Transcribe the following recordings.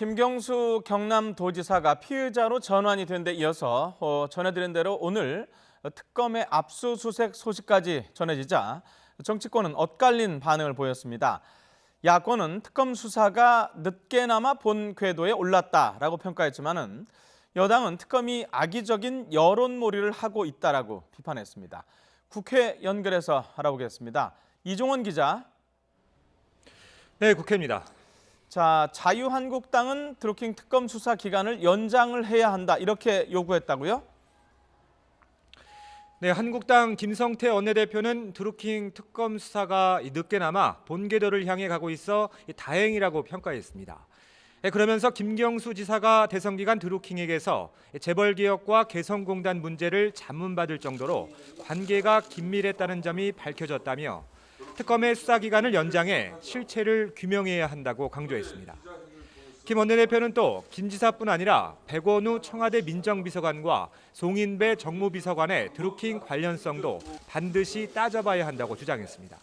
김경수 경남도지사가 피의자로 전환이 된 데 이어서 전해드린 대로 오늘 특검의 압수수색 소식까지 전해지자 정치권은 엇갈린 반응을 보였습니다. 야권은 특검 수사가 늦게나마 본 궤도에 올랐다라고 평가했지만은 여당은 특검이 악의적인 여론몰이를 하고 있다라고 비판했습니다. 국회 연결해서 알아보겠습니다. 이종원 기자. 네, 국회입니다. 자, 자유한국당은 드루킹 특검 수사 기간을 연장을 해야 한다 이렇게 요구했다고요? 네, 한국당 김성태 원내대표는 드루킹 특검 수사가 늦게나마 본궤도를 향해 가고 있어 다행이라고 평가했습니다. 그러면서 김경수 지사가 대선 기간 드루킹에게서 재벌개혁과 개성공단 문제를 자문받을 정도로 관계가 긴밀했다는 점이 밝혀졌다며 특검의 수사 기간을 연장해 실체를 규명해야 한다고 강조했습니다. 김 원내대표는 또 김 지사뿐 아니라 백원우 청와대 민정비서관과 송인배 정무비서관의 드루킹 관련성도 반드시 따져봐야 한다고 주장했습니다.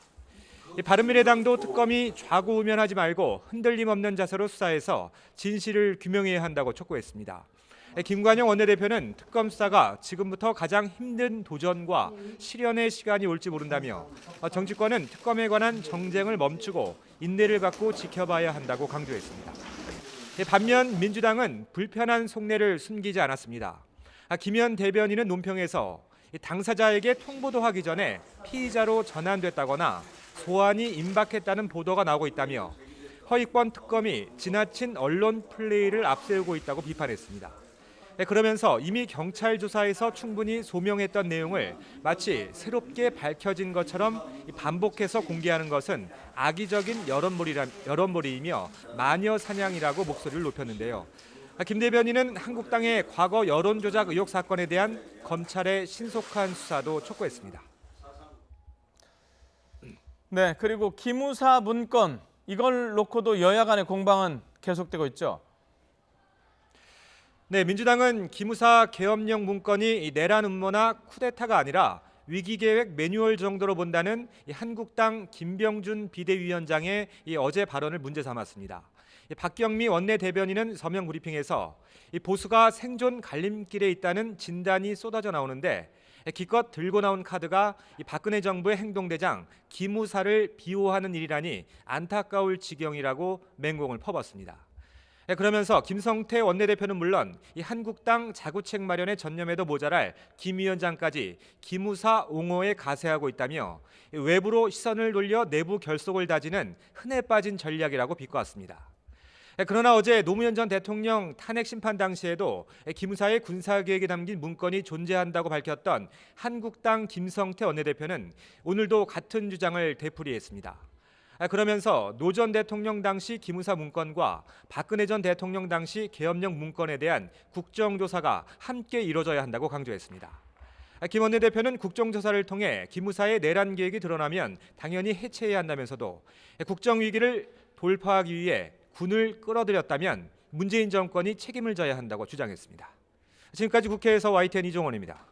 바른미래당도 특검이 좌고우면하지 말고 흔들림 없는 자세로 수사해서 진실을 규명해야 한다고 촉구했습니다. 김관영 원내대표는 특검 수사가 지금부터 가장 힘든 도전과 실현의 시간이 올지 모른다며 정치권은 특검에 관한 정쟁을 멈추고 인내를 갖고 지켜봐야 한다고 강조했습니다. 반면 민주당은 불편한 속내를 숨기지 않았습니다. 김현 대변인은 논평에서 당사자에게 통보도 하기 전에 피의자로 전환됐다거나 소환이 임박했다는 보도가 나오고 있다며 허위권 특검이 지나친 언론 플레이를 앞세우고 있다고 비판했습니다. 그러면서 이미 경찰 조사에서 충분히 소명했던 내용을 마치 새롭게 밝혀진 것처럼 반복해서 공개하는 것은 악의적인 여론몰이이며 마녀 사냥이라고 목소리를 높였는데요. 김 대변인은 한국당의 과거 여론조작 의혹 사건에 대한 검찰의 신속한 수사도 촉구했습니다. 네, 그리고 기무사 문건 이걸 놓고도 여야 간의 공방은 계속되고 있죠. 네, 민주당은 기무사 계엄령 문건이 내란 음모나 쿠데타가 아니라 위기계획 매뉴얼 정도로 본다는 한국당 김병준 비대위원장의 어제 발언을 문제 삼았습니다. 박경미 원내대변인은 서명 브리핑에서 보수가 생존 갈림길에 있다는 진단이 쏟아져 나오는데 기껏 들고 나온 카드가 박근혜 정부의 행동대장 기무사를 비호하는 일이라니 안타까울 지경이라고 맹공을 퍼붓습니다. 그러면서 김성태 원내대표는 물론 이 한국당 자구책 마련에 전념해도 모자랄 김 위원장까지 기무사 옹호에 가세하고 있다며 외부로 시선을 돌려 내부 결속을 다지는 흔해 빠진 전략이라고 비꼬았습니다. 그러나 어제 노무현 전 대통령 탄핵 심판 당시에도 기무사의 군사계획이 담긴 문건이 존재한다고 밝혔던 한국당 김성태 원내대표는 오늘도 같은 주장을 되풀이했습니다. 그러면서 노 전 대통령 당시 기무사 문건과 박근혜 전 대통령 당시 계엄령 문건에 대한 국정조사가 함께 이뤄져야 한다고 강조했습니다. 김 원내대표는 국정조사를 통해 기무사의 내란 계획이 드러나면 당연히 해체해야 한다면서도 국정위기를 돌파하기 위해 군을 끌어들였다면 문재인 정권이 책임을 져야 한다고 주장했습니다. 지금까지 국회에서 YTN 이종원입니다.